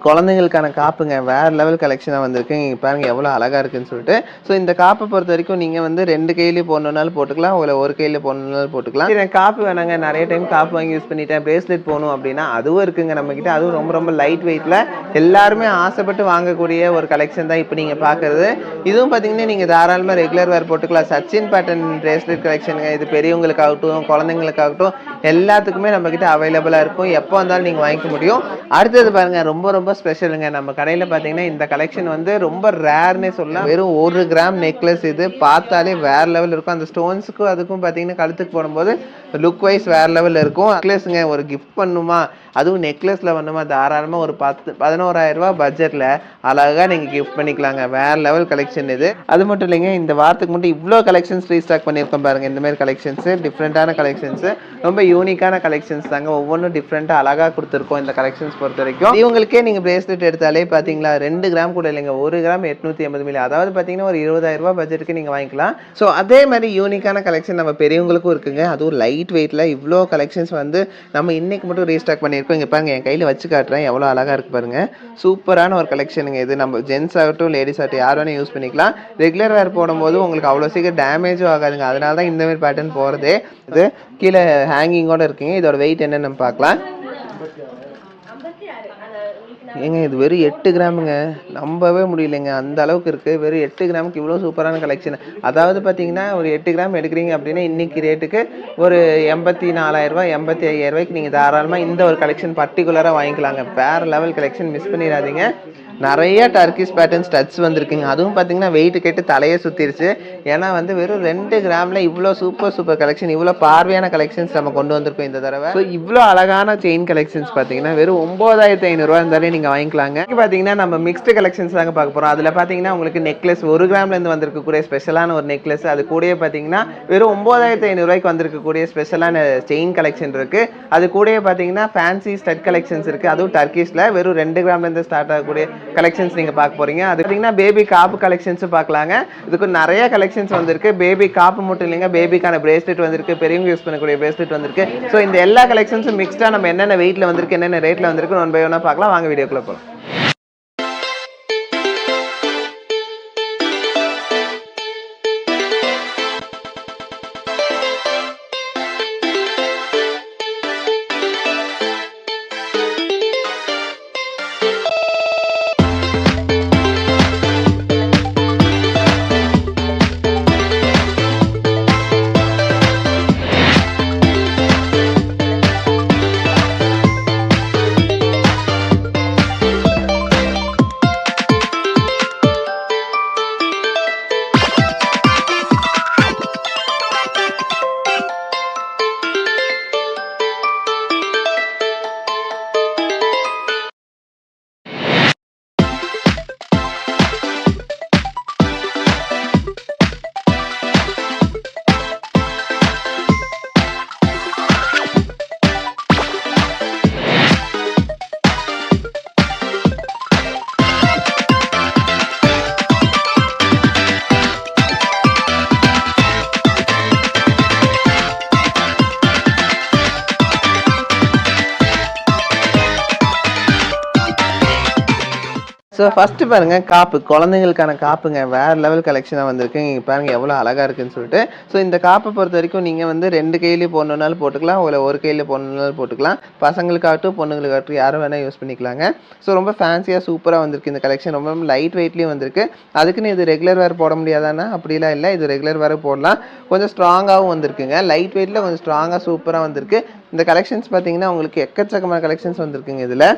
குழந்தைங்களுக்கான காப்புங்க வேற லெவல் கலெக்ஷனாக வந்திருக்கு. இங்கே பாருங்க எவ்வளோ அழகாக இருக்குன்னு சொல்லிட்டு. ஸோ இந்த காப்பை பொறுத்த வரைக்கும் நீங்கள் வந்து 2 கையிலேயே போடணுன்னாலும் போட்டுக்கலாம், இல்லை ஒரு கையில் போடணுன்னாலும் போட்டுக்கலாம். சரி எனக்கு காப்பு வேணாங்க, நிறைய டைம் காப்பு வாங்கி யூஸ் பண்ணிட்டேன், பிரேஸ்லெட் போகணும் அப்படின்னா அதுவும் இருக்குங்க நம்மக்கிட்ட. அதுவும் ரொம்ப ரொம்ப லைட் வெயிட்டில் எல்லாருமே ஆசைப்பட்டு வாங்கக்கூடிய ஒரு கலெக்ஷன் தான் இப்போ நீங்கள் பார்க்குறது. இதுவும் பார்த்தீங்கன்னா நீங்கள் தாராளமாக ரெகுலர் வேர் போட்டுக்கலாம். சச்சின் பேட்டர்ன் பிரேஸ்லெட் கலெக்ஷனுங்க. இது பெரியவங்களுக்காகட்டும் குழந்தைங்களுக்காகட்டும் எல்லாத்துக்குமே நம்மக்கிட்ட அவைலபிளாக இருக்கும். எப்போ வந்தாலும் நீங்கள் வாங்கிக்க முடியும். அடுத்தது பாருங்கள் ரொம்ப ரொம்ப ஸ்பெஷலுங்க. நம்ம கடையில் பார்த்தீங்கன்னா இந்த கலெக்ஷன் வந்து ரொம்ப ரேர்னே சொல்லலாம். வெறும் 1 கிராம் நெக்லஸ். இது பார்த்தாலே வேற லெவல் இருக்கும். அந்த ஸ்டோன்ஸுக்கும் அதுக்கும் பார்த்தீங்கன்னா கழுத்துக்கு போடும்போது லுக் வைஸ் வேற லெவலில் இருக்கும். நெக்லஸுங்க ஒரு கிஃப்ட் பண்ணுமா, அதுவும் நெக்லஸில் பண்ணுமா, தாராளமாக ஒரு 11,000 ரூபா பட்ஜெட்டில் அழகாக நீங்கள் கிஃப்ட் பண்ணிக்கலாங்க. வேற லெவல் கலெக்ஷன் இது. அது மட்டும் இல்லைங்க, இந்த வாரத்துக்கு மட்டும் இவ்வளோ கலெக்ஷன்ஸ் ரீஸ்டாக் பண்ணியிருக்கோம் பாருங்கள். இந்த மாதிரி கலெக்ஷன்ஸு டிஃப்ரெண்ட்டான கலெக்ஷன்ஸு, ரொம்ப யூனிக்கான கலெக்ஷன்ஸ் தாங்க. ஒவ்வொன்றும் டிஃப்ரெண்ட்டாக அழகாக கொடுத்துருக்கோம் இந்த கலெக்ஷன்ஸ் பொறுத்த வரைக்கும். இவங்களுக்கே நீங்கள் பிரேஸ்லெட் எடுத்தாலே பார்த்தீங்களா 2 கிராம் கூட இல்லைங்க, 1 கிராம் 880 மில்லி, அதாவது பார்த்தீங்கன்னா ஒரு 20,000 ரூபா பட்ஜெட்டுக்கு நீங்கள் வாங்கிக்கலாம். ஸோ அதே மாதிரி யூனிக்கான கலெக்ஷன் நம்ம பெரியவங்களுக்கும் இருக்குங்க. அதுவும் லைட் வெயிட்டில் இவ்வளோ கலெக்ஷன்ஸ் வந்து நம்ம இன்னைக்கு மட்டும் ரீஸ்டாக் பண்ணியிருக்கோம். இங்கே பாருங்க, என் கையில் வச்சு காட்டுறேன், எவ்வளோ அழகாக இருக்குது பாருங்கள். சூப்பரான ஒரு கலெக்ஷனுங்க இது. நம்ம ஜென்ஸ் ஆகட்டும் லேடிஸ் ஆகட்டும் யார் வேணால் யூஸ் பண்ணிக்கலாம். ரெகுலர் வேர் போடும்போது உங்களுக்கு அவ்வளோ சீக்கிரம் டேமேஜும் ஆகாதுங்க. அதனால தான் இந்த மாதிரி பேட்டர்ன் போகிறதே. இது கீழே ஹேங்கிங்கோடு இருக்குங்க. இதோட வெயிட் என்னன்னு நம்ம பார்க்கலாம். ஏங்க இது வெறும் 8 கிராமுங்க, நம்பவே முடியலைங்க, அந்த அளவுக்கு இருக்குது. வெறும் 8 கிராமுக்கு இவ்வளோ சூப்பரான கலெக்ஷன். அதாவது பார்த்தீங்கன்னா ஒரு 8 கிராம் எடுக்கிறீங்க அப்படின்னா இன்றைக்கி ரேட்டுக்கு ஒரு 84,000 ரூபா 85,000 ரூபாய்க்கு நீங்கள் தாராளமாக இந்த ஒரு கலெக்ஷன் பர்டிகுலராக வாங்கிக்கலாங்க. வேறு லெவல் கலெக்ஷன், மிஸ் பண்ணிடாதீங்க. நிறைய டர்க்கிஷ் பேட்டர்ன் ஸ்டட்ஸ் வந்திருக்குங்க. அதுவும் பார்த்தீங்கன்னா வெயிட்டு கேட்டு தலையே சுற்றிருச்சு. ஏன்னா வந்து வெறும் 2 கிராமில் இவ்வளோ சூப்பர் கலெக்ஷன், இவ்வளோ பார்வையான கலெக்ஷன்ஸ் நம்ம கொண்டு வந்திருக்கோம் இந்த தடவை. ஸோ இவ்வளோ அழகான செயின் கலெக்ஷன்ஸ் பார்த்தீங்கன்னா வெறும் 9,500 ரூபா இருந்தாலே நீங்கள் வாங்கிக்கலாங்க. பார்த்தீங்கன்னா நம்ம மிக்ஸ்டு கலெக்ஷன்ஸ் தாங்க பார்க்க போகிறோம். அதில் பார்த்தீங்கன்னா உங்களுக்கு நெக்லஸ் 1 கிராம்லேருந்து வந்திருக்கக்கூடிய ஸ்பெஷலான ஒரு நெக்லஸ், அது கூடயே பார்த்தீங்கன்னா வெறும் 9,500 ரூபாய்க்கு வந்திருக்கக்கூடிய ஸ்பெஷலான செயின் கலெக்ஷன் இருக்குது. அது கூடயே பார்த்தீங்கன்னா ஃபேன்சி ஸ்டட் கலெக்ஷன்ஸ் இருக்குது. அதுவும் டர்க்கிஷில் வெறும் 2 கிராம்லேருந்து ஸ்டார்ட் ஆகக்கூடிய கலெக்ஷன்ஸ் நீங்க பார்க்க போறீங்க. அது பார்த்தீங்கன்னா பேபி காப்பு கலெக்ஷன்ஸ் பார்க்கலாங்க. இதுக்கு நிறைய கலெக்ஷன்ஸ் வந்திருக்கு. பேபி காப்பு மட்டும் இல்லைங்க, பேபிக்கான பிரேஸ்லெட் வந்திருக்கு, பெரியவங்க யூஸ் பண்ணக்கூடிய பிரேஸ்லெட் வந்திருக்கு. ஸோ இந்த எல்லா கலெக்ஷன்ஸும் மிக்ஸ்டா நம்ம என்னென்ன வெயிட்ல வந்திருக்கு, என்னென்ன ரேட்ல வந்திருக்கு, ஒன் பை ஒன்னா பார்க்கலாம். வாங்க வீடியோக்குள்ள போகலாம். ஸோ ஃபஸ்ட்டு பாருங்கள் காப்பு, குழந்தைங்களுக்கான காப்புங்க வேறு லெவல் கலெக்ஷனாக வந்திருக்கு. இங்கே பாருங்கள் எவ்வளோ அழகாக இருக்குன்னு சொல்லிட்டு. ஸோ இந்த காப்பை பொறுத்த வரைக்கும் நீங்கள் வந்து 2 கையிலேயே போடணுன்னாலும் போட்டுக்கலாம், இல்லை ஒரு கையில் போடணுன்னாலும் போட்டுக்கலாம். பசங்களுக்காகட்டும் பொண்ணுங்களுக்காகட்டும் யாரும் வேணால் யூஸ் பண்ணிக்கலாங்க. ஸோ ரொம்ப ஃபேன்சியாக சூப்பராக வந்திருக்கு இந்த கலெக்ஷன். ரொம்ப ரொம்ப லைட் வெயிட்லேயும் வந்திருக்கு. அதுக்குன்னு இது ரெகுலர் வேர் போட முடியாதானா அப்படிலாம் இல்லை, இது ரெகுலர் வேறு போடலாம். கொஞ்சம் ஸ்ட்ராங்காகவும் வந்திருக்குங்க. லைட் வெயிட்டில் கொஞ்சம் ஸ்ட்ராங்காக சூப்பராக வந்திருக்கு. இந்த கலெக்ஷன்ஸ் பார்த்தீங்கன்னா உங்களுக்கு எக்கச்சக்கமான கலெக்ஷன்ஸ் வந்திருக்குங்க இதில்.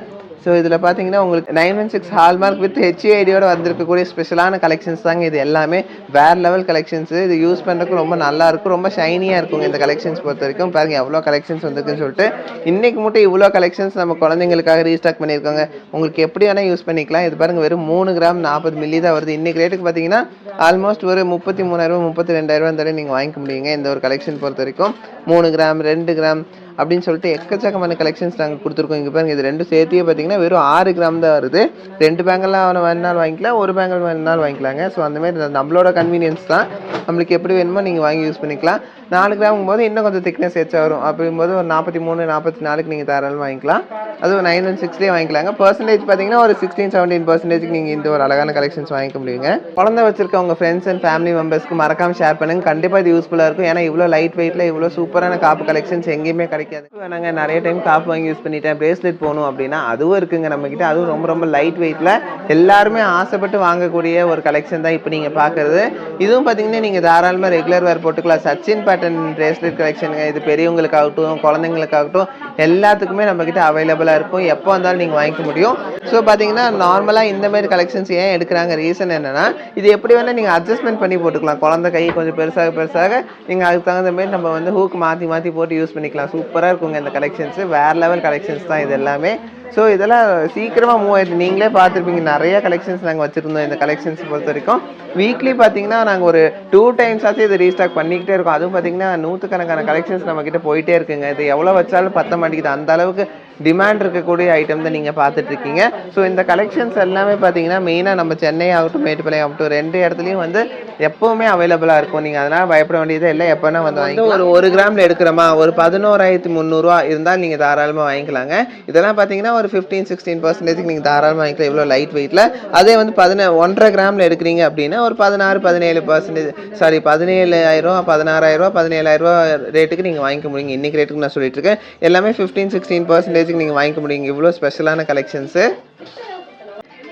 ஸோ இதில் பார்த்தீங்கன்னா உங்களுக்கு 916 ஹால்மார்க் வித் HUID-யோட வந்திருக்கக்கூடிய ஸ்பெஷலான கலெக்ஷன்ஸ் தாங்க இது எல்லாமே. வேறு லெவல் கலெக்ஷன்ஸு. இது யூஸ் பண்ணுறதுக்கு ரொம்ப நல்லாயிருக்கும், ரொம்ப ஷைனியாக இருக்குங்க இந்த கலெக்ஷன்ஸ் பொறுத்த வரைக்கும். பாருங்கள் எவ்வளோ கலெக்ஷன்ஸ் வந்திருக்குன்னு சொல்லிட்டு. இன்றைக்கு மட்டும் இவ்வளோ கலெக்ஷன்ஸ் நம்ம குழந்தைங்களுக்காக ரீஸ்டாக் பண்ணியிருக்காங்க. உங்களுக்கு எப்படி வேணால் யூஸ் பண்ணிக்கலாம். இது பாருங்கள் வெறும் 3 கிராம் 40 மில்லி தான் வருது. இன்றைக்கி ரேட்டுக்கு பார்த்தீங்கன்னா ஆல்மோஸ்ட் ஒரு 33,000 32,000 இருந்தாலே நீங்கள் வாங்கிக்க முடியுங்க இந்த ஒரு கலெக்ஷன் பொறுத்த வரைக்கும். 3 கிராம் 2 கிராம் அப்படின்னு சொல்லிட்டு எக்கச்சக்கமான கலெக்ஷன்ஸ் நாங்கள் கொடுத்துருக்கோம். இங்கே பாருங்கள் இது 2 சேர்த்தியே பார்த்தீங்கன்னா வெறும் 6 கிராம் தான் வருது. 2 பேங்கெல்லாம் அவனை வேணுனாலும் வாங்கிக்கலாம், ஒரு பேங்கில் வேணுனாலும் வாங்கிக்கலாங்க. ஸோ அந்தமாதிரி நம்மளோட கன்வீனியன்ஸ் தான். நம்மளுக்கு எப்படி வேணுமோ நீங்கள் வாங்கி யூஸ் பண்ணிக்கலாம். 4 கிராமுங்கும் போது இன்னும் கொஞ்சம் திக்னஸ் எச்சா வரும். அப்படிங்கும்போது ஒரு 43 44க்கு நீங்கள் தாராளமாக வாங்கிக்கலாம். அதுவும் 916லேயே வாங்கிக்கலாங்க. பர்சன்டேஜ் பார்த்தீங்கன்னா ஒரு 16-17% நீங்கள் இந்த ஒரு அழகான கலெக்ஷன்ஸ் வாங்கிக்க முடியுங்க. குழந்தை வச்சிருக்க உங்கள் ஃப்ரெண்ட்ஸ் அண்ட் ஃபேமிலி மெம்பர்ஸ்க்கு மறக்காம ஷேர் பண்ணுங்க. கண்டிப்பாக இது யூஸ்ஃபுல்லாக இருக்கும். ஏன்னா இவ்வளோ லைட் வெயிட்டில் இவ்வளோ சூப்பரான காப்பு கலெக்ஷன்ஸ் எங்கேயுமே கிடைக்காது. நாங்கள் நிறைய டைம் காப்பு வாங்கி யூஸ் பண்ணிட்டேன், பிரேஸ்லெட் போகணும் அப்படின்னா அதுவும் இருக்குங்க நம்மக்கிட்ட. அதுவும் ரொம்ப ரொம்ப லைட் வெயிட்டில் எல்லாருமே ஆசைப்பட்டு வாங்கக்கூடிய ஒரு கலெக்ஷன் தான் இப்போ நீங்கள் பார்க்குறது. இதுவும் பார்த்தீங்கன்னா நீங்கள் தாராளமாக ரெகுலர் வேர் போட்டுக்கலாம். சச்சின் பேட்டர்ன் பிரேஸ்லெட் கலெக்ஷனுங்க. இது பெரியவங்களுக்காகட்டும் குழந்தைங்களுக்காகட்டும் எல்லாத்துக்குமே நம்மக்கிட்ட அவைலபிளாக இருக்கும். எப்போ வந்தாலும் நீங்கள் வாங்கிக்க முடியும். ஸோ பார்த்தீங்கன்னா நார்மலாக இந்த மாதிரி கலெக்ஷன்ஸ் ஏன் எடுக்கிறாங்க, ரீசன் என்னென்னா இது எப்படி வேணால் நீங்கள் அட்ஜஸ்ட்மெண்ட் பண்ணி போட்டுக்கலாம். குழந்தை கை கொஞ்சம் பெருசாக நீங்கள் அதுக்கு தகுந்த மாதிரி நம்ம வந்து ஹூக் மாற்றி போட்டு யூஸ் பண்ணிக்கலாம். சூப்பராக இருக்குங்க இந்த கலெக்ஷன்ஸு. வேறு லெவல் கலெக்ஷன்ஸ் தான் இது எல்லாமே. ஸோ இதெல்லாம் சீக்கிரமாக மூவ் ஆயிடுது. நீங்களே பார்த்துருப்பீங்க நிறைய கலெக்ஷன்ஸ் நாங்கள் வச்சுருந்தோம். இந்த கலெக்ஷன்ஸ் பொறுத்த வரைக்கும் வீக்லி பார்த்தீங்கன்னா நாங்கள் ஒரு 2 times ஆச்சு இது ரீஸ்டாக் பண்ணிக்கிட்டே இருக்கோம். அதுவும் பார்த்தீங்கன்னா 100கணக்கான கலெக்ஷன்ஸ் நம்மக்கிட்ட போயிட்டே இருக்குங்க. இது எவ்வளோ வச்சாலும் பத்த மாட்டேங்குது. அந்த அளவுக்கு டிமாண்ட் இருக்கக்கூடிய ஐட்டம் தான் நீங்கள் பார்த்துட்ருக்கீங்க. ஸோ இந்த கலெக்ஷன்ஸ் எல்லாமே பார்த்தீங்கன்னா மெயினாக நம்ம சென்னை ஆகட்டும் மேட்டுப்பாளையம் ஆகட்டும் 2 இடத்துலையும் வந்து எப்போவுமே அவைலபிளாக இருக்கும். நீங்கள் அதனால் பயப்பட வேண்டியதே இல்லை. எப்போனா வந்து வாங்கிக்கலாம். ஒரு கிராமில் எடுக்கிறோமா ஒரு 11,300 இருந்தால் நீங்கள் தாராளமாக வாங்கிக்கலாங்க. இதெல்லாம் பார்த்தீங்கன்னா ஒரு 15-16% நீங்கள் தாராளமாக வாங்கிக்கலாம் இவ்வளோ லைட் வெயிட்டில். அதே வந்து 1.5 கிராமில் எடுக்கிறீங்க அப்படின்னா ஒரு 16-17%, சாரி 17,000 16,000 17,000 ரேட்டுக்கு நீங்கள் வாங்கிக்க முடியுங்க. இன்றைக்கி ரேட்டுக்கு நான் சொல்லிட்டு இருக்கேன். எல்லாமே 15-16% நீங்கள் வாங்கிக்க முடியுங்க. இவ்வளோ ஸ்பெஷலான கலெக்ஷன்ஸு.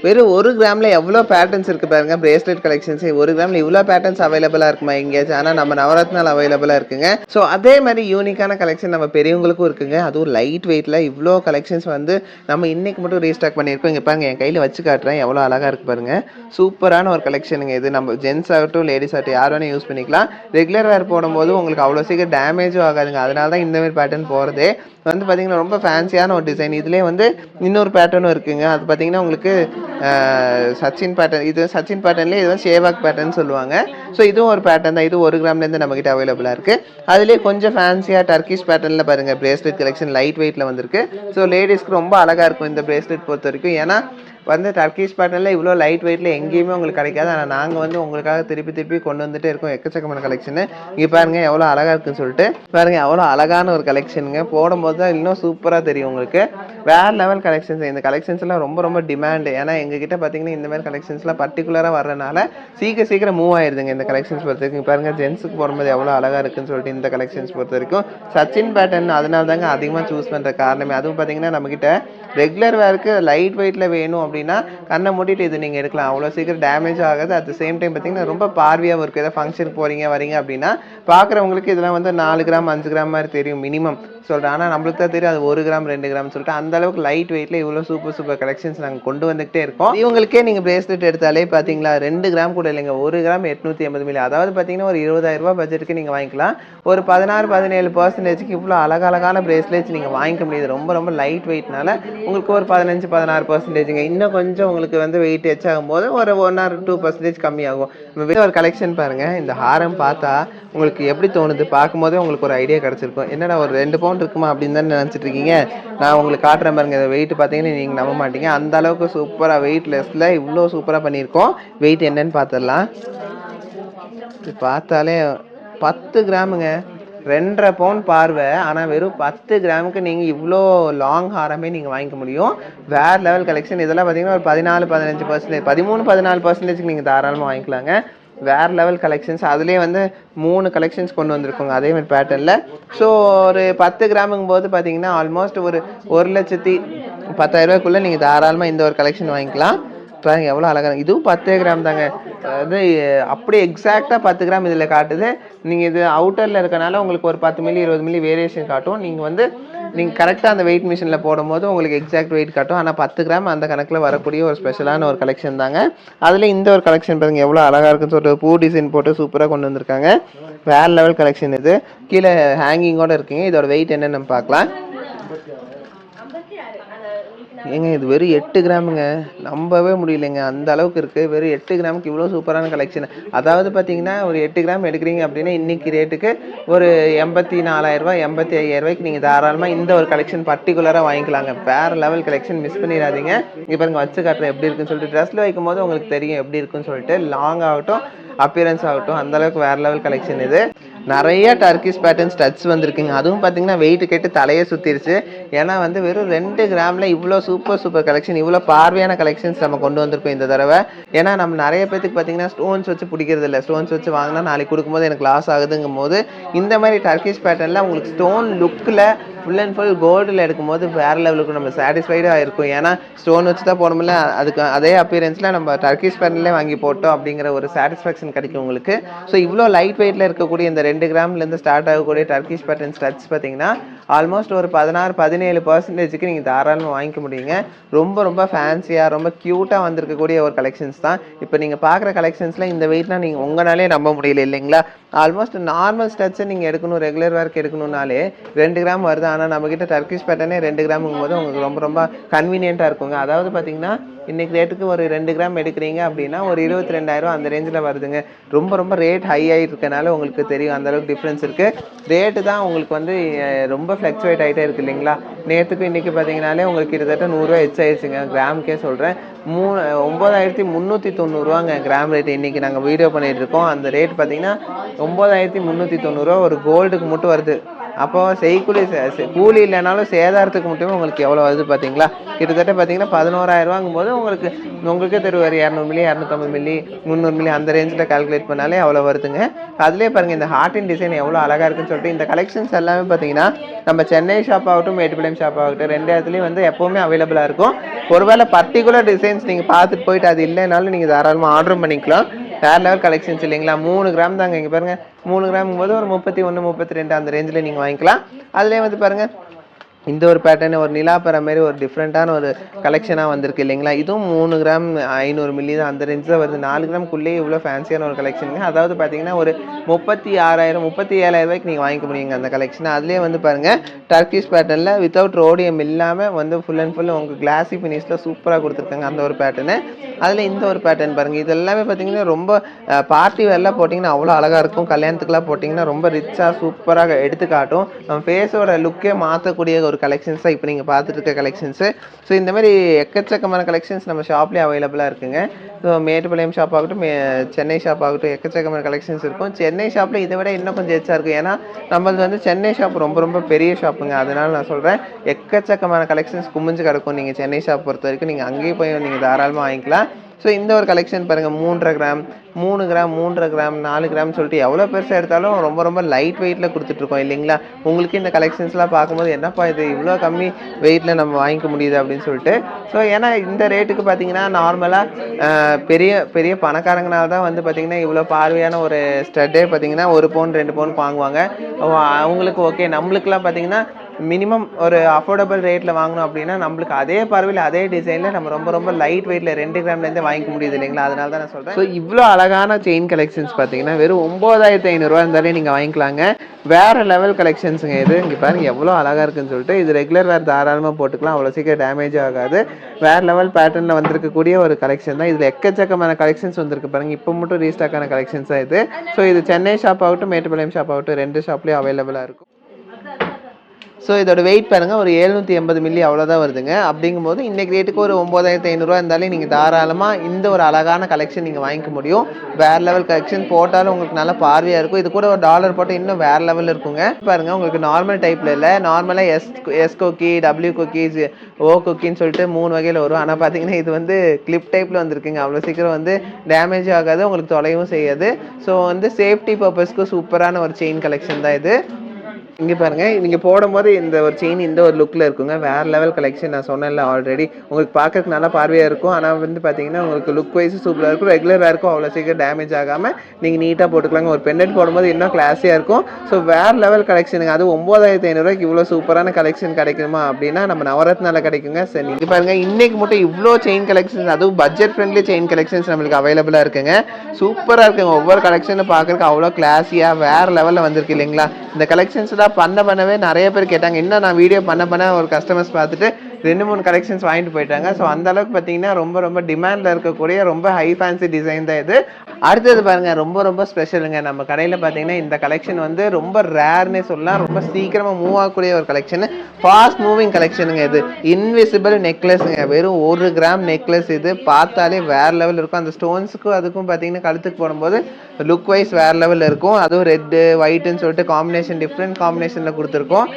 வெறும் 1 கிராமில் எவ்வளோ பேட்டர்ன்ஸ் இருக்குது பாருங்கள். பிரேஸ்லெட் கலெக்ஷன்ஸ் 1 கிராமில் இவ்வளோ பேட்டர்ன்ஸ் அவைலபிளாக இருக்குமா எங்கேயாச்சும்? ஆனால் நம்ம நவரத்னால் அவைலபிளாக இருக்குங்க. ஸோ அதே மாதிரி யூனிக்கான கலெக்ஷன் நம்ம பெரியவங்களுக்கும் இருக்குங்க. அதுவும் லைட் வெயிட்டில் இவ்வளோ கலெக்ஷன்ஸ் வந்து நம்ம இன்றைக்கி மட்டும் ரீஸ்டாக் பண்ணியிருக்கோம். இங்கே பாருங்கள், என் கையில் வச்சு காட்டுறேன் எவ்வளோ அழகாக இருக்குது பாருங்கள். சூப்பரான ஒரு கலெக்ஷனுங்க இது. நம்ம ஜென்ஸ் ஆகட்டும் லேடிஸ் ஆகட்டும் யார் வேணால் யூஸ் பண்ணிக்கலாம். ரெகுலர் வேர் போடும்போது உங்களுக்கு அவ்வளோ சீக்கிரம் டேமேஜும் ஆகாதுங்க. அதனால தான் இந்த மாதிரி பேட்டர்ன் போகிறதே. வந்து பார்த்திங்கன்னா ரொம்ப ஃபேன்சியான ஒரு டிசைன். இதுலேயே வந்து இன்னொரு பேட்டர்னும் இருக்குங்க. அது பார்த்திங்கன்னா உங்களுக்கு சச்சின் பேட்டர்ன். இது சச்சின் பேட்டர்ன்லேயே இது வந்து ஷேவாக் பேட்டர்ன் சொல்லுவாங்க. ஸோ இதுவும் ஒரு பேட்டர்ன் தான். இது 1 கிராம்லேருந்து நம்மக்கிட்ட அவைலபிளாக இருக்குது. அதுலேயே கொஞ்சம் ஃபேன்சியாக டர்க்கிஷ் பேட்டர்னில் பாருங்கள் பிரேஸ்லெட் கலெக்ஷன் லைட் வெயிட்டில் வந்திருக்கு. ஸோ லேடிஸ்க்கு ரொம்ப அழகாக இருக்கும் இந்த பிரேஸ்லெட் பொறுத்த வரைக்கும். ஏன்னா வந்து டர்க்கிஷ் பேட்டர்னில் இவ்வளோ லைட் வெயிட்டில் எங்கேயுமே உங்களுக்கு கிடைக்காது. ஆனால் நாங்கள் வந்து உங்களுக்காக திருப்பி கொண்டு வந்துட்டே இருக்கோம் எக்கச்சக்கமான கலெக்ஷனு. இங்கே பாருங்கள் எவ்வளோ அழகாக இருக்குன்னு சொல்லிட்டு பாருங்கள். எவ்வளோ அழகான ஒரு கலெக்ஷனுங்க. போடும்போது தான் இன்னும் சூப்பராக தெரியும் உங்களுக்கு. வேறு லெவல் கலெக்ஷன்ஸ். இந்த கலெக்ஷன்ஸ்லாம் ரொம்ப டிமாண்டு. ஏன்னா எங்ககிட்ட பார்த்தீங்கன்னா இந்த மாதிரி கலெக்ஷன்ஸ்லாம் பர்டிகுலராக வரனால சீக்கிரம் மூவ் ஆயிடுதுங்க இந்த கலெக்ஷன்ஸ் பொறுத்த வரைக்கும். பாருங்கள் ஜென்ஸுக்கு போடும்போது எவ்வளோ அழகாக இருக்குன்னு சொல்லிட்டு இந்த கலெக்ஷன்ஸ் பொறுத்த வரைக்கும் சச்சின் பேட்டர்ன் அதனால தாங்க அதிகமாக சூஸ் பண்ணுற காரணமே. அதுவும் பார்த்தீங்கன்னா நம்மக்கிட்ட ரெகுலர் வேருக்கு லைட் வெயிட்டில் வேணும் அப்படின்னா கண்ணை மூடிட்டு இது நீங்கள் எடுக்கலாம். அவ்வளோ சீக்கிரம் டேமேஜ் ஆகாது. அட் த சேம் டைம் பார்த்தீங்கன்னா ரொம்ப பார்வையாகவும் இருக்குது. ஏதாவது ஃபங்க்ஷனுக்கு வரீங்க அப்படின்னா பார்க்குறவங்களுக்கு இதெல்லாம் வந்து 4 கிராம் 5 கிராம் மாதிரி தெரியும் மினிமம் சொல்கிறேன். ஆனால் நம்மளுக்கு தான் தெரியும் அது 1 கிராம் 2 கிராம் சொல்லிட்டு. அந்த அளவுக்கு லைட் வெயிட்டில் இவ்வளோ சூப்பர் கலெக்ஷன்ஸ் நாங்கள் கொண்டு வந்துகிட்டே இருக்கோம். இவங்களுக்கே நீங்கள் பிரேஸ்லெட் எடுத்தாலே பார்த்தீங்களா 2 கிராம் கூட இல்லைங்க, 1 கிராம் 880 மில்லி. அதாவது பார்த்தீங்கன்னா ஒரு 20,000 ரூபா பட்ஜெட்டுக்கு நீங்கள் வாங்கிக்கலாம். ஒரு 16-17% இவ்வளோ அழகான பிரேஸ்லெட்ஸ் நீங்கள் வாங்கிக்க முடியுது. ரொம்ப லைட் வெயிட்னால உங்களுக்கு ஒரு 15-16%. இன்னும் கொஞ்சம் உங்களுக்கு வந்து வெயிட் எச்சாகும் போது ஒரு 1 or 2% கம்மியாகும். ஒரு கலெக்ஷன் பாருங்கள். இந்த ஹாரம் பார்த்தா உங்களுக்கு எப்படி தோணுது? பார்க்கும்போதே உங்களுக்கு ஒரு ஐடியா கிடச்சிருக்கும். என்னடா ஒரு 2 பவுண்ட் இருக்குமா அப்படின்னு தான் நினச்சிட்டு இருக்கீங்க. நான் உங்களுக்கு காட்டுறேன் பாருங்க. வெயிட் பார்த்தீங்கன்னா நீங்கள் நம்ப மாட்டீங்க. அந்த அளவுக்கு சூப்பராக வெயிட்லெஸ்ல இவ்வளோ சூப்பராக பண்ணியிருக்கோம். வெயிட் என்னன்னு பார்த்துடலாம். பார்த்தாலே 10 கிராமுங்க. 2.5 பவுண்ட் பார்வை. ஆனால் வெறும் 10 கிராமுக்கு நீங்கள் இவ்வளோ லாங் ஹாரமே நீங்கள் வாங்கிக்க முடியும். வேறு லெவல் கலெக்ஷன். இதெல்லாம் பார்த்தீங்கன்னா ஒரு 14-15%, 13-14% நீங்கள் தாராளமாக வாங்கிக்கலாங்க. வேறு லெவல் கலெக்ஷன்ஸ். அதுலேயே வந்து 3 கலெக்ஷன்ஸ் கொண்டு வந்திருக்கோங்க அதே மாதிரி பேட்டர்னில். ஸோ ஒரு 10 கிராமுங்கும் போது பார்த்தீங்கன்னா ஆல்மோஸ்ட் ஒரு 1,10,000 நீங்கள் தாராளமாக இந்த ஒரு கலெக்ஷன் வாங்கிக்கலாம். பாருங்க எவ்வளோ அழகாக. இதுவும் 10 கிராம் தாங்க. அதாவது அப்படியே எக்ஸாக்டாக 10 கிராம் இதில் காட்டுது. நீங்கள் இது அவுட்டரில் இருக்கனால உங்களுக்கு ஒரு 10 மில்லி 20 மில்லி வேரியேஷன் காட்டும். நீங்கள் கரெக்டாக அந்த வெயிட் மிஷினில் போடும்போது உங்களுக்கு எக்ஸாக்ட் வெயிட் காட்டும். ஆனால் 10 கிராம் அந்த கணக்கில் வரக்கூடிய ஒரு ஸ்பெஷலான ஒரு கலெக்ஷன் தாங்க. அதில் இந்த ஒரு கலெக்ஷன் பாருங்கள் எவ்வளோ அழகாக இருக்குன்னு சொல்லிட்டு பூ டிசைன் போட்டு சூப்பராக கொண்டு வந்திருக்காங்க. வேறு லெவல் கலெக்ஷன் இது. கீழே ஹேங்கிங்கோடு இருக்குங்க. இதோட வெயிட் என்னன்னு நம்ம பார்க்கலாம். ஏங்க இது வெறும் 8 கிராமுங்க. நம்பவே முடியலைங்க, அந்த அளவுக்கு இருக்குது. வெறும் 8 கிராமுக்கு இவ்வளோ சூப்பரான கலெக்ஷன். அதாவது பார்த்தீங்கன்னா ஒரு 8 கிராம் எடுக்கிறீங்க அப்படின்னா இன்றைக்கி ரேட்டுக்கு ஒரு 84,000 85,000 நீங்கள் தாராளமாக இந்த ஒரு கலெக்ஷன் பர்டிகுலராக வாங்கிக்கலாங்க. வேறு லெவல் கலெக்ஷன். மிஸ் பண்ணிடாதீங்க. இப்போ இங்கே வச்சு காட்டுறேன் எப்படி இருக்குன்னு சொல்லிட்டு. ட்ரெஸ்ஸில் வைக்கும் போது உங்களுக்கு தெரியும் எப்படி இருக்குன்னு சொல்லிட்டு. லாங் ஆகட்டும் அப்பியரன்ஸ் ஆகட்டும் அந்தளவுக்கு வேறு லெவல் கலெக்ஷன் இது. நிறைய டர்க்கிஷ் பேட்டர்ன் ஸ்டட்ஸ் வந்திருக்குங்க. அதுவும் பார்த்தீங்கன்னா வெயிட் கேட்டு தலையே சுற்றிருச்சு. ஏன்னா வந்து வெறும் 2 கிராமில் இவ்வளோ சூப்பர் கலெக்ஷன், இவ்வளோ பார்வையான கலெக்ஷன்ஸ் நம்ம கொண்டு வந்திருக்கோம் இந்த தடவை. ஏன்னா நம்ம நிறைய பேத்துக்கு பார்த்தீங்கன்னா ஸ்டோன்ஸ் வச்சு பிடிக்கிறது இல்லை. ஸ்டோன்ஸ் வச்சு வாங்கினா நாளைக்கு கொடுக்கும்போது எனக்கு லாஸ் ஆகுதுங்கும் போது இந்த மாதிரி டர்க்கிஷ் பேட்டர்னில் உங்களுக்கு ஸ்டோன் லுக்கில் ஃபுல் அண்ட் ஃபுல் கோல்டில் எடுக்கும்போது வேறு லெவலுக்கு நம்ம சாட்டிஸ்ஃபைடாக இருக்கும். ஏன்னா ஸ்டோன் வச்சு தான் போடணும்ல, அதுக்கு அதே அப்பியரன்ஸில் நம்ம டர்க்கிஷ் பேட்டர்ன்லேயே வாங்கி போட்டோம் அப்படிங்கிற ஒரு சாட்டிஸ்ஃபேக்ஷன் கிடைக்கும் உங்களுக்கு. ஸோ இவ்வளோ லைட் வெயிட்டில் இருக்கக்கூடிய இந்த 2 கிராம்லேருந்து ஸ்டார்ட் ஆகக்கூடிய டர்க்கிஷ் பேட்டர்ன் ஸ்டட்ஸ் பார்த்தீங்கன்னா ஆல்மோஸ்ட் ஒரு 16-17% நீங்கள் தாராளமாக வாங்கிக்க முடியுங்க. ரொம்ப ஃபேன்சியாக ரொம்ப க்யூட்டாக வந்திருக்கக்கூடிய ஒரு கலெக்ஷன்ஸ் தான். இப்போ நீங்கள் பார்க்குற கலெக்ஷன்ஸில் இந்த வெயிட்லாம் நீங்கள் உங்களாலே நம்ப முடியல இல்லைங்களா? ஆல்மோஸ்ட் நார்மல் ஸ்டட்ஸை நீங்கள் எடுக்கணும், ரெகுலர் வேர்க்கு எடுக்கணும்னாலே 2 கிராம் வருது. ஆனால் நம்மக்கிட்ட டர்க்கிஷ் பேட்டர்னே 2 கிராமுங்கும் போது உங்களுக்கு ரொம்ப கன்வீனியண்ட்டாக இருக்குங்க. அதாவது பார்த்தீங்கன்னா இன்றைக்கி ரேட்டுக்கு ஒரு 2 கிராம் எடுக்கிறீங்க அப்படின்னா ஒரு 22,000 அந்த ரேஞ்சில் வருதுங்க. ரொம்ப ரேட் ஹை ஆகிட்டு இருக்கனால உங்களுக்கு தெரியும் அந்தளவுக்கு டிஃப்ரென்ஸ் இருக்குது. ரேட்டு தான் உங்களுக்கு வந்து ரொம்ப ஃப்ளக்சுவேட் ஆகிட்டே இருக்குது இல்லைங்களா? நேற்றுக்கு இன்றைக்கி பார்த்தீங்கன்னாலே உங்களுக்கு கிட்டத்தட்ட 100 ரூபா எச்சாயிடுச்சுங்க. கிராமுக்கே சொல்கிறேன் 9,390 கிராம் ரேட்டு. இன்றைக்கி நாங்கள் வீடியோ பண்ணிகிட்டு இருக்கோம். அந்த ரேட் பார்த்தீங்கன்னா 9,390 ஒரு கோல்டுக்கு மட்டும் வருது. அப்போ கூலி இல்லைனாலும் சேதாரத்துக்கு மட்டுமே உங்களுக்கு எவ்வளோ வருது பார்த்தீங்களா? கிட்டத்தட்ட பார்த்தீங்கன்னா 11,000 போது உங்களுக்கே தெரியும் 200 மில்லி 250 மில்லி 300 மில்லி அந்த ரேஞ்சில் கால்குலேட் பண்ணாலே அவ்வளோ வருதுங்க. அதுலேயே பாருங்கள் இந்த ஹார்ட்டின் டிசைன் எவ்வளோ அழகாக இருக்குன்னு சொல்லிட்டு இந்த கலெக்ஷன்ஸ் எல்லாமே பார்த்தீங்கன்னா நம்ம சென்னை ஷாப் ஆகட்டும் மேட்டுப்பாளையம் ஷாப் ஆகட்டும் 2 இடத்துலையும் வந்து எப்போவுமே அவைலபிளாக இருக்கும். ஒருவேளை பர்டிகுலர் டிசைன்ஸ் நீங்கள் பார்த்துட்டு போயிட்டு அது இல்லைனாலும் நீங்கள் தாராளமாக ஆர்டரும் பண்ணிக்கலாம். வேறு லெவல் கலெக்ஷன்ஸ் இல்லைங்களா? 3 கிராம் தாங்க. இங்கே பாருங்கள் 3 கிராம் போது ஒரு 31-32 அந்த ரேஞ்சில் நீங்கள் வாங்கிக்கலாம். அதுலேயே வந்து பாருங்கள் இந்த ஒரு பேட்டர்ன் ஒரு நிலாப்பற மாதிரி ஒரு டிஃப்ரெண்ட்டான ஒரு கலெக்ஷனாக வந்திருக்கு இல்லைங்களா? இதுவும் 3 கிராம் 500 மில்லி தான் அந்த ரேஞ்ச் தான் வருது. 4 கிராம்குள்ளேயே இவ்வளோ ஃபேன்சியான ஒரு கலெக்ஷனுங்க. அதாவது பார்த்தீங்கன்னா ஒரு 36,000-37,000 நீங்கள் வாங்கிக்க முடியுங்க அந்த கலெக்ஷனை. அதுலேயே வந்து பாருங்கள் டர்க்கிஷ் பேட்டர்னில் வித்தவுட் ரோடியம் இல்லாமல் வந்து ஃபுல் அண்ட் ஃபுல் உங்களுக்கு கிளாஸி ஃபினிஷில் சூப்பராக கொடுத்துருக்காங்க அந்த ஒரு பேட்டர்னு. அதில் இந்த ஒரு பேட்டர்ன் பாருங்கள். இது எல்லாமே பார்த்தீங்கன்னா ரொம்ப பார்ட்டி வேர்லாம் போட்டிங்கன்னா அவ்வளோ அழகாக இருக்கும். கல்யாணத்துக்குலாம் போட்டிங்கன்னா ரொம்ப ரிச்சாக சூப்பராக எடுத்து காட்டும். நம்ம ஃபேஸோட லுக்கே மாற்றக்கூடிய ஒரு கலெக்ஷன்ஸ் தான் இப்போ நீங்கள் பார்த்துட்டு இருக்க கலெக்ஷன்ஸு. ஸோ இந்த மாதிரி எக்கச்சக்கமான கலெக்ஷன்ஸ் நம்ம ஷாப்லேயே அவைலபிளாக இருக்குங்க. ஸோ மேட்டுப்பாளையம் ஷாப் ஆகட்டும் சென்னை ஷாப் ஆகட்டும் எக்கச்சக்கமான கலெக்ஷன்ஸ் இருக்கும். சென்னை ஷாப்பில் இதை விட இன்னும் கொஞ்சம் எச்சா இருக்கும். ஏன்னா நம்மளது வந்து சென்னை ஷாப் ரொம்ப பெரிய ஷாப்புங்க. அதனால நான் சொல்கிறேன் எக்கச்சக்கமான கலெக்ஷன்ஸ் குமிஞ்சு கிடக்கும். நீங்கள் சென்னை ஷாப் பொறுத்த வரைக்கும் நீங்கள் அங்கேயே போய் நீங்கள் தாராளமாக வாங்கிக்கலாம். ஸோ இந்த ஒரு கலெக்ஷன் பாருங்கள் 3.5 கிராம் 3 கிராம் 3.5 கிராம் 4 கிராம் சொல்லிட்டு எவ்வளோ பெருசாக எடுத்தாலும் ரொம்ப லைட் வெயிட்டில் கொடுத்துட்ருக்கோம் இல்லைங்களா? உங்களுக்கு இந்த கலெக்ஷன்ஸ்லாம் பார்க்கும்போது என்னப்பா இது இவ்வளோ கம்மி வெயிட்டில் நம்ம வாங்கிக்க முடியுது அப்படின்னு சொல்லிட்டு. ஸோ ஏன்னா இந்த ரேட்டுக்கு பார்த்தீங்கன்னா நார்மலாக பெரிய பணக்காரங்கனால தான் வந்து பார்த்திங்கன்னா இவ்வளோ பார்வையான ஒரு ஸ்டட்டே பார்த்தீங்கன்னா 1 பவுன் 2 பவுன் வாங்குவாங்க. அவங்களுக்கு ஓகே. நம்மளுக்குலாம் பார்த்தீங்கன்னா மினிமம் ஒரு அஃபோர்டபுள் ரேட்டில் வாங்கணும் அப்படின்னா நம்மளுக்கு அதே பார்வையில் அதே டிசைனில் நம்ம ரொம்ப லைட் வெயிட்டில் 2 கிராம்லேருந்து வாங்கிக்க முடியுது இல்லைங்களா? அதனால தான் நான் சொல்கிறேன். ஸோ இவ்வளோ அழகான செயின் கலெக்ஷன்ஸ் பார்த்தீங்கன்னா வெறும் 9,500 இருந்தாலே நீங்கள் வாங்கிக்கலாங்க. வேறு லெவல் கலெக்ஷன்ஸுங்க இது. இங்கே பாருங்கள் எவ்வளோ அழகாக இருக்குன்னு சொல்லிட்டு. இது ரெகுலர் வேறு தாராளமாக போட்டுக்கலாம். அவ்வளோ சீக்கிரம் டேமேஜ் ஆகாது. வேறு லெவல் பேட்டர்னில் வந்திருக்கக்கூடிய ஒரு கலெக்ஷன் தான். இதில் எக்கச்சக்கமான கலெக்ஷன்ஸ் வந்திருக்கு பாருங்கள். இப்போ மட்டும் ரீஸ்டாக்கான கலெக்ஷன்ஸ் தான் இது. ஸோ இது சென்னை ஷாப் ஆகட்டும் மேட்டுப்பாளையம் ஷாப் ஆகட்டும் 2 ஷாப்லேயும் அவைலபிளாக இருக்கும். ஸோ இதோட வெயிட் பாருங்கள் ஒரு 780 மில்லி அவ்வளோதான் வருதுங்க. அப்படிங்கும்போது இன்றைக்கி ரேட்டுக்கு ஒரு 9,500 இருந்தாலே நீங்கள் தாராளமாக இந்த ஒரு அழகான கலெக்ஷன் நீங்கள் வாங்கிக்க முடியும். வேறு லெவல் கலெக்ஷன் போட்டாலும் உங்களுக்கு நல்லா பார்வையாக இருக்கும். இது கூட ஒரு டாலர் போட்டு இன்னும் வேறு லெவலில் இருக்குங்க. பாருங்கள் உங்களுக்கு நார்மல் டைப்பில் இல்லை, நார்மலாக எஸ் கொக்கி டபிள்யூ கொக்கீஸ் ஓ கொக்கின்னு சொல்லிட்டு 3 வகையில் வரும். ஆனால் பார்த்தீங்கன்னா இது வந்து கிளிப் டைப்பில் வந்துருக்குங்க. அவ்வளோ சீக்கிரம் வந்து டேமேஜ் ஆகாது, உங்களுக்கு தொலைவும் செய்யாது. ஸோ வந்து சேஃப்டி பர்பஸ்க்கு சூப்பரான ஒரு செயின் கலெக்ஷன் தான் இது. இங்கே பாருங்கள் நீங்கள் போடும்போது இந்த ஒரு செயின் இந்த ஒரு லுக்கில் இருக்குங்க. வேறு லெவல் கலெக்ஷன். நான் சொன்னேன்ல ஆல்ரெடி உங்களுக்கு பார்க்கறதுக்கு நல்லா பார்வையாக இருக்கும். ஆனால் வந்து பார்த்தீங்கன்னா உங்களுக்கு லுக் வைஸ் சூப்பராக இருக்கும். ரெகுலராக இருக்கும். அவ்வளோ சீக்கிரம் டேமேஜ் ஆகாமல் நீங்கள் நீட்டாக போட்டுக்கலாங்க. ஒரு பெண்டன்ட் போடும்போது இன்னும் கிளாஸியாக இருக்கும். ஸோ வேறு லெவல் கலெக்ஷனுங்க. அது 9,500 இவ்வளோ சூப்பரான கலெக்ஷன் கிடைக்குமா அப்படின்னா நம்ம நவரத்னால கிடைக்குங்க. சரி நீங்கள் பாருங்கள் இன்றைக்கி மட்டும் இவ்வளோ செயின் கலெக்ஷன்ஸ், அதுவும் பட்ஜெட் ஃப்ரெண்ட்லி செயின் கலெக்ஷன்ஸ் நம்மளுக்கு அவைலபிளாக இருக்குங்க. சூப்பராக இருக்குங்க. ஒவ்வொரு கலெக்ஷனை பார்க்குறதுக்கு அவ்வளோ கிளாஸியாக வேறு லெவலில் வந்திருக்கு இல்லைங்களா? இந்த கலெக்ஷன்ஸ் தான் பண்ணவே நிறைய பேர் கேட்டாங்க. என்ன நான் வீடியோ பண்ண ஒரு கஸ்டமர்ஸ் பார்த்துட்டு 2-3 கலெக்ஷன்ஸ் வாங்கிட்டு போயிட்டாங்க. ஸோ அந்த அளவுக்கு பார்த்தீங்கன்னா ரொம்ப ரொம்ப டிமாண்டில் இருக்கக்கூடிய ரொம்ப ஹை ஃபேன்சி டிசைன் தான் இது. அடுத்தது பாருங்க ரொம்ப ரொம்ப ஸ்பெஷலுங்க. நம்ம கடையில் பார்த்தீங்கன்னா இந்த கலெக்ஷன் வந்து ரொம்ப ரேர்னே சொல்லலாம். ரொம்ப சீக்கிரமாக மூவ் ஆகக்கூடிய ஒரு கலெக்ஷன், ஃபாஸ்ட் மூவிங் கலெக்ஷனுங்க இது. இன்விசிபிள் நெக்லஸ்ங்க, வெறும் 1 கிராம் நெக்லஸ். இது பார்த்தாலே வேற லெவல் இருக்கும். அந்த ஸ்டோன்ஸுக்கும் அதுக்கும் பார்த்தீங்கன்னா கழுத்துக்கு போடும்போது லுக் வைஸ் வேற லெவலில் இருக்கும். அதுவும் ரெட்டு ஒயிட்டுன்னு சொல்லிட்டு காம்பினேஷன், டிஃப்ரெண்ட் காம்பினேஷனில் கொடுத்துருக்கோம்.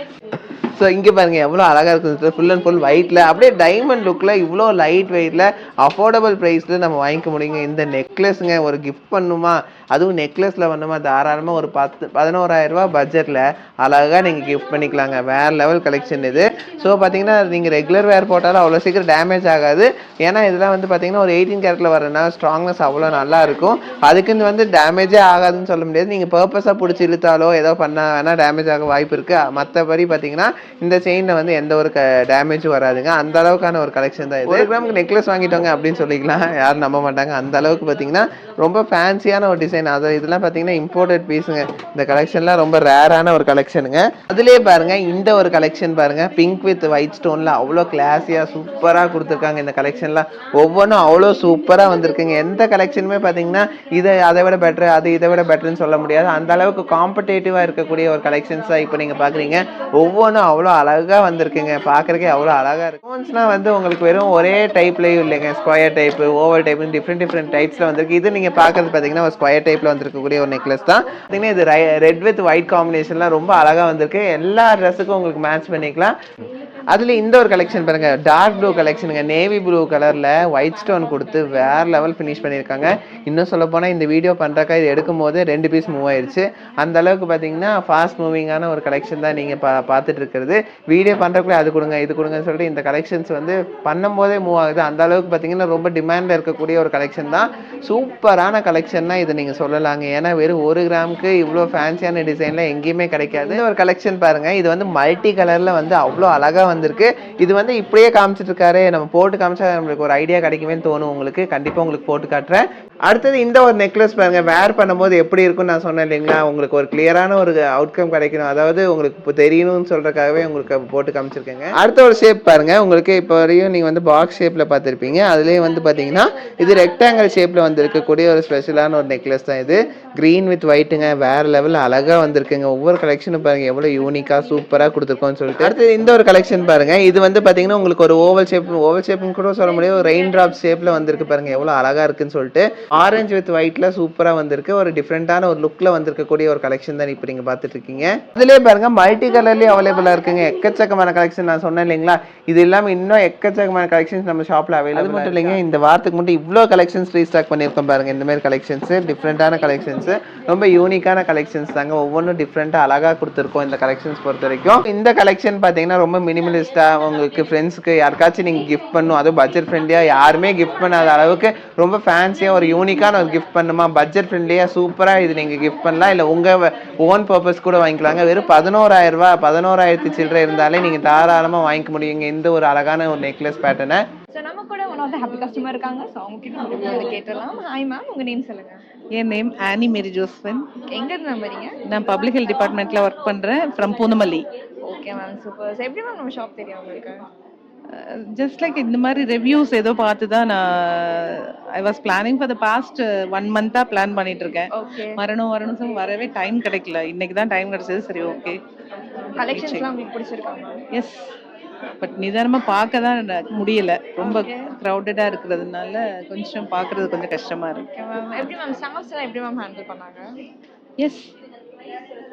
ஸோ இங்கே பாருங்கள் எவ்வளோ அழகாக இருக்குது. ஃபுல் அண்ட் ஃபுல் ஒயிட்டில் அப்படியே டைமண்ட் லுக்கில் இவ்வளோ லைட் வெயிட்டில் அஃபோர்டபுள் ப்ரைஸில் நம்ம வாங்கிக்க முடியுங்க. இந்த நெக்லஸுங்க ஒரு கிஃப்ட் பண்ணுமா, அதுவும் நெக்லஸில் பண்ணுமா, தாராளமாக ஒரு 11,000 ரூபா பட்ஜெட்டில் அழகாக நீங்கள் கிஃப்ட் பண்ணிக்கலாங்க. வேறு லெவல் கலெக்ஷன் இது. ஸோ பார்த்தீங்கன்னா நீங்கள் ரெகுலர் வேர் போட்டாலும் அவ்வளோ சீக்கிரம் டேமேஜ் ஆகாது. ஏன்னா இதெல்லாம் வந்து பார்த்தீங்கன்னா ஒரு 18 கேரட்டில் வரனால ஸ்ட்ராங்னஸ் அவ்வளோ நல்லா இருக்கும். அதுக்குன்னு வந்து டேமேஜே ஆகாதுன்னு சொல்ல முடியாது. நீங்கள் பர்பஸாக பிடிச்சி இழுத்தாலோ ஏதோ பண்ணால் வேணால் டேமேஜ் ஆக வாய்ப்பு இருக்குது. மற்றபடி பார்த்தீங்கன்னா இந்த செயினில் வந்து எந்த ஒரு டேமேஜும் வராதுங்க. அந்த அளவுக்கான ஒரு கலெக்ஷன் தான் இது. 1 கிராமுக்கு நெக்லஸ் வாங்கிட்டோங்க அப்படின்னு சொல்லிக்கலாம், யாரும் நம்ப மாட்டாங்க. அந்த அளவுக்கு பார்த்தீங்கன்னா ரொம்ப ஃபேன்சியான ஒரு டிசைன். அது இதெல்லாம் பார்த்தீங்கன்னா இம்போர்ட்டட் பீஸுங்க. இந்த கலெக்ஷன்லாம் ரொம்ப ரேரான ஒரு கலெக்ஷனுங்க. அதுலேயே பாருங்க இந்த ஒரு கலெக்ஷன் பாருங்க, பிங்க் வித் ஒயிட் ஸ்டோன்ல அவ்வளோ கிளாஸியாக சூப்பராக கொடுத்துருக்காங்க. இந்த கலெக்ஷன்லாம் ஒவ்வொன்றும் அவ்வளோ சூப்பராக வந்திருக்குங்க. எந்த கலெக்ஷனுமே பார்த்தீங்கன்னா அதை விட பெட்ரு, இதை விட பெட்டர்னு சொல்ல முடியாது. அந்த அளவுக்கு காம்படேட்டிவாக இருக்கக்கூடிய ஒரு கலெக்ஷன்ஸ் தான் இப்போ நீங்கள் பார்க்குறீங்க. ஒவ்வொன்றும் அவ்வளோ அழகாக வந்திருக்குங்க. பார்க்குறக்கே அவ்வளோ அழகாக இருக்கும். ஸ்டோன்ஸ்லாம் வந்து உங்களுக்கு வெறும் ஒரே டைப்லேயும் இல்லைங்க, square type, oval type, different டைப்ஸில் வந்திருக்கு. இது நீங்கள் பார்க்குறது பார்த்தீங்கன்னா ஒரு ஸ்கொயர் டைப்பில் வந்திருக்கக்கூடிய ஒரு நெக்லஸ் தான். பார்த்தீங்கன்னா இது ரெட் வித் ஒயிட் காம்பினேஷன்லாம் ரொம்ப அழகாக வந்திருக்கு. எல்லா ட்ரெஸ்ஸுக்கும் உங்களுக்கு மேட்ச் பண்ணிக்கலாம். அதுல இந்த ஒரு கலெக்ஷன் பாருங்க, டார்க் ப்ளூ கலெக்ஷனுங்க. நேவி ப்ளூ கலர்ல ஒயிட் ஸ்டோன் கொடுத்து வேற லெவல் ஃபினிஷ் பண்ணியிருக்காங்க. இன்னும் சொல்ல போனால் இந்த வீடியோ பண்ணுறக்கா இது எடுக்கும் போது 2 பீஸ் மூவ் ஆயிடுச்சு. அந்த அளவுக்கு பார்த்தீங்கன்னா ஃபாஸ்ட் மூவிங்கான ஒரு கலெக்ஷன் தான் நீங்கள் பார்த்துட்டு இருக்கிறது. வீடியோ பண்ணுறக்குள்ளே அது கொடுங்க இது கொடுங்கன்னு சொல்லிட்டு இந்த கலெக்ஷன்ஸ் வந்து பண்ணும்போதே மூவ் ஆகுது. அந்த அளவுக்கு பார்த்தீங்கன்னா ரொம்ப டிமாண்டில் இருக்கக்கூடிய ஒரு கலெக்ஷன் தான். சூப்பரான கலெக்ஷன்னா இதை நீங்கள் சொல்லலாங்க. ஏன்னா வெறும் 1 கிராமுக்கு இவ்வளோ ஃபேன்சியான டிசைன்லாம் எங்கேயுமே கிடைக்காது. ஒரு கலெக்ஷன் பாருங்க, இது வந்து மல்டி கலரில் வந்து அவ்வளோ அழகாக வந்திருக்கு. இது வந்து இப்படியே காமிச்சிட்டு இருக்காரு, நம்ம போட்டு காமிச்சா நம்மளுக்கு ஒரு ஐடியா கிடைக்குமே தோணும் உங்களுக்கு. கண்டிப்பா உங்களுக்கு போட்டு காட்டுறேன். அடுத்தது இந்த ஒரு நெக்லஸ் பாருங்க, வேர் பண்ணும்போது எப்படி இருக்கும்னு நான் சொன்னேன் இல்லைங்களா, உங்களுக்கு ஒரு கிளியரான ஒரு அவுட்கம் கிடைக்கணும், அதாவது உங்களுக்கு இப்போ தெரியணும்னு சொல்றதுக்காகவே உங்களுக்கு போட்டு காமிச்சிருக்கேங்க. அடுத்த ஒரு ஷேப் பாருங்க, உங்களுக்கு இப்போ வரையும் நீங்க வந்து பாக்ஸ் ஷேப்ல பார்த்துருப்பீங்க. அதுலேயே வந்து பாத்தீங்கன்னா இது ரெக்டாங்கிள் ஷேப்ல வந்து இருக்கக்கூடிய ஒரு ஸ்பெஷலான ஒரு நெக்லஸ் தான் இது. கிரீன் வித் ஒயிட்டுங்க, வேற லெவல் அழகா வந்திருக்குங்க. ஒவ்வொரு கலெக்ஷனும் பாருங்க எவ்வளவு யூனிக்கா சூப்பரா கொடுத்துருக்கோம்னு சொல்லிட்டு. அடுத்தது இந்த ஒரு கலெக்ஷன் பாருங்க, இது வந்து பாத்தீங்கன்னா உங்களுக்கு ஒரு ஓவல் ஷேப்னு கூட சொல்ல முடியாது, ஒரு ரெயின் டிராப் ஷேப்ல வந்திருக்கு பாருங்க, எவ்வளவு அழகா இருக்குன்னு சொல்லிட்டு. ஆரஞ்சு வித் ஒயிட்ல சூப்பரா வந்திருக்கு. ஒரு டிஃப்ரெண்டான ஒரு லுக்ல வந்திருக்கக்கூடிய ஒரு கலெக்ஷன் தான் இப்போ நீங்க பார்த்துட்டு இருக்கீங்க. இதுலயே பாருங்க மல்டி கலர்லயே அவைலபிளா இருக்குங்க. எக்கச்சக்கமான கலெக்ஷன் நான் சொன்னேன் இல்லைங்களா, இது இல்லாம இன்னும் எக்கச்சக்கமான கலெக்ஷன்ஸ் நம்ம ஷாப்ல அவைலபிள். அது மட்டும் இல்லைங்க, இந்த வாரத்துக்கு மட்டும் இவ்வளோ கலெக்ஷன்ஸ் ரீஸ்டாக் பண்ணியிருக்கோம் பாருங்க. இந்த மாதிரி கலெக்ஷன்ஸ் டிஃப்ரெண்டான கலெக்ஷன்ஸ், ரொம்ப யூனிக்கான கலெக்ஷன்ஸ் தாங்க. ஒவ்வொன்றும் டிஃப்ரெண்டா அழகா கொடுத்துருக்கோம் இந்த கலெக்ஷன்ஸ் பொறுத்த வரைக்கும். இந்த கலெக்ஷன் பாத்தீங்கன்னா ரொம்ப மினிமலிஸ்டா, உங்களுக்கு ஃப்ரெண்ட்ஸ்க்கு யாருக்காச்சும் நீங்க கிஃப்ட் பண்ணணும், அதுவும் பட்ஜெட் ஃப்ரெண்ட்லியா, யாருமே கிஃப்ட் பண்ணாத அளவுக்கு ரொம்ப ஃபேன்சியா ஒரு யூனிக்கான ஒரு கிஃப்ட் பண்ணுமா, பட்ஜெட் ஃப்ரெண்ட்லியா சூப்பரா இது நீங்க கிஃப்ட் பண்ணலாம். இல்ல உங்க ஓன் பர்பஸ் கூட வாங்கிக்கலாங்க. வெறும் 11,000 ரூபாய், 11,000 சில்லறை இருந்தாலே நீங்க தாராளமா வாங்கிக்க முடியுங்க இந்த ஒரு அழகான ஒரு நெக்லஸ் பேட்டர்னை. சோ நம்ம கூட one of the happy customer இருக்காங்க. சோ அவங்க கிட்ட கேட்டலாம். ஹாய் மேம், உங்க நேம் சொல்லுங்க. என் நேம் ஆனி மேரி ஜோஸ்பின். எங்க இருந்து நம்பறீங்க? நான் பப்ளிக் ஹெல்த் டிபார்ட்மெண்ட்ல ஒர்க் பண்றேன், from Poonamallee. Okay ma'am, super. எப்படி மேம் நம்ம ஷாப் தெரியும் உங்களுக்கு? ஜஸ்ட் லைக் இந்த மாதிரி ரிவ்யூஸ் ஏதோ பார்த்து தான் நான் I was planning for the past 1 மந்த்தா பிளான் பண்ணிட்டு இருக்கேன். ஓகே. வரணும் சொல்லி வரவே டைம் கிடைக்கல. இன்னைக்கு தான் டைம் கிடைச்சது. சரி, ஓகே. கலெக்ஷன்ஸ்லாம் உங்களுக்கு பிடிச்சிருக்காங்க? எஸ், பட் நிதானமா பார்க்க தான் முடியல. ரொம்ப கிரவுடடா இருக்கிறதுனால கொஞ்சம் பார்க்கிறது கொஞ்சம் கஷ்டமா இருக்கு. Okay ma'am. எப்படி மேம் ஸ்டாஃப்ஸ் எல்லாம் எப்படி மேம் ஹேண்டில் பண்ணாங்க? Yes,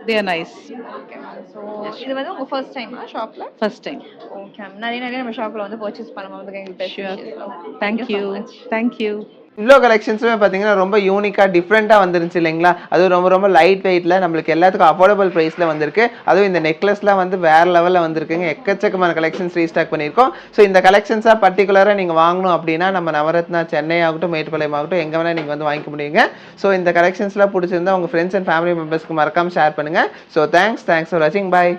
they are nice. Okay ma'am. So இது வந்து உங்க ஃபர்ஸ்ட் டைமா ஷாப்ல? First time. Okay ma'am. நிறைய நம்ம ஷாப்ல வந்து பர்ச்சேஸ் பண்ணும்போது எங்களுக்கு பெஸ்ட் விஷயம். Thank you. இவ்வளோ கலெக்ஷன்ஸுமே பார்த்தீங்கன்னா ரொம்ப யூனிக்காக டிஃப்ரெண்ட்டாக வந்துருச்சு இல்லைங்களா, அதுவும் ரொம்ப ரொம்ப லைட் வெயிட்டில் நம்மளுக்கு எல்லாத்துக்கும் அஃபோர்டபுள் ப்ரைஸில் வந்திருக்கு. அதுவும் இந்த நெக்லஸ்லாம் வந்து வேறு லெவலில் வந்திருக்குங்க. எக்கச்சக்கமான கலெக்ஷன்ஸ் ரீஸ்டாக் பண்ணியிருக்கோம். ஸோ இந்த கலெக்ஷன்ஸாக பர்டிகுலராக நீங்கள் வாங்கணும் அப்படின்னா நம்ம நவரத்னா சென்னை ஆகட்டும், மேட்டுப்பாளையம் ஆகட்டும், எங்கே வேணால் நீங்கள் வந்து வாங்கிக்க முடியுங்க. ஸோ இந்த கலெக்ஷன்ஸ்லாம் பிடிச்சிருந்தா உங்கள் ஃப்ரெண்ட்ஸ் அண்ட் ஃபேமிலி மெம்பர்ஸ்க்கு மறக்காமல் ஷேர் பண்ணுங்கள். ஸோ தேங்க்ஸ் ஃபார் வாட்சிங். பாய்.